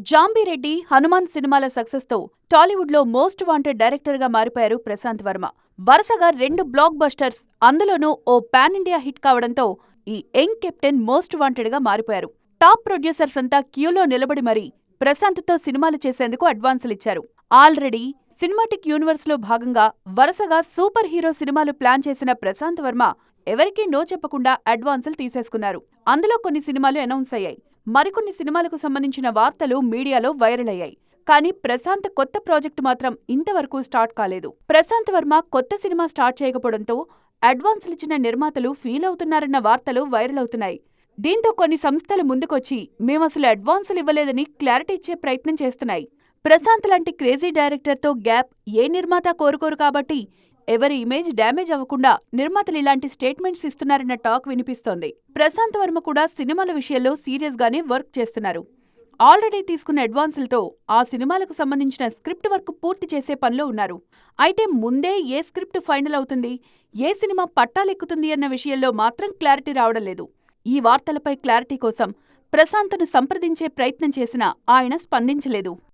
జాంబిరెడ్డి, హనుమాన్ సినిమాల సక్సెస్ తో టాలీవుడ్ లో మోస్ట్ వాంటెడ్ డైరెక్టర్ గా మారిపోయారు ప్రశాంత్ వర్మ. వరుసగా 2 బ్లాక్ బస్టర్స్, అందులోనూ ఓ పాన్ ఇండియా హిట్ కావడంతో ఈ యంగ్ కెప్టెన్ మోస్ట్ వాంటెడ్ గా మారిపోయారు. టాప్ ప్రొడ్యూసర్స్ అంతా క్యూలో నిలబడి మరీ ప్రశాంత్ తో సినిమాలు చేసేందుకు అడ్వాన్సులిచ్చారు. ఆల్రెడీ సినిమాటిక్ యూనివర్స్ లో భాగంగా వరుసగా సూపర్ హీరో సినిమాలు ప్లాన్ చేసిన ప్రశాంత్ వర్మ ఎవరికీ నో చెప్పకుండా అడ్వాన్సులు తీసేసుకున్నారు. అందులో కొన్ని సినిమాలు అనౌన్స్ అయ్యాయి. మరికొన్ని సినిమాలకు సంబంధించిన వార్తలు మీడియాలో వైరల్ అయ్యాయి. కానీ ప్రశాంత్ కొత్త ప్రాజెక్టు మాత్రం ఇంతవరకు స్టార్ట్ కాలేదు. ప్రశాంత్ వర్మ కొత్త సినిమా స్టార్ట్ చేయకపోవడంతో అడ్వాన్సులిచ్చిన నిర్మాతలు ఫీల్ అవుతున్నారన్న వార్తలు వైరల్ అవుతున్నాయి. దీంతో కొన్ని సంస్థలు ముందుకొచ్చి మేమసలు అడ్వాన్సులు ఇవ్వలేదని క్లారిటీ ఇచ్చే ప్రయత్నం చేస్తున్నాయి. ప్రశాంత్ లాంటి క్రేజీ డైరెక్టర్తో గ్యాప్ ఏ నిర్మాత కోరుకోరు కాబట్టి ఎవరి ఇమేజ్ డ్యామేజ్ అవ్వకుండా నిర్మాతలు ఇలాంటి స్టేట్మెంట్స్ ఇస్తున్నారన్న టాక్ వినిపిస్తోంది. ప్రశాంత్ వర్మ కూడా సినిమాల విషయంలో సీరియస్ గానే వర్క్ చేస్తున్నారు. ఆల్రెడీ తీసుకున్న అడ్వాన్సులతో ఆ సినిమాలకు సంబంధించిన స్క్రిప్ట్ వర్క్ పూర్తి చేసే పనిలో ఉన్నారు. అయితే ముందే ఏ స్క్రిప్ట్ ఫైనల్ అవుతుంది, ఏ సినిమా పట్టాలెక్కుతుంది అన్న విషయంలో మాత్రం క్లారిటీ రావడం లేదు. ఈ వార్తలపై క్లారిటీ కోసం ప్రశాంత్ను సంప్రదించే ప్రయత్నం చేసినా ఆయన స్పందించలేదు.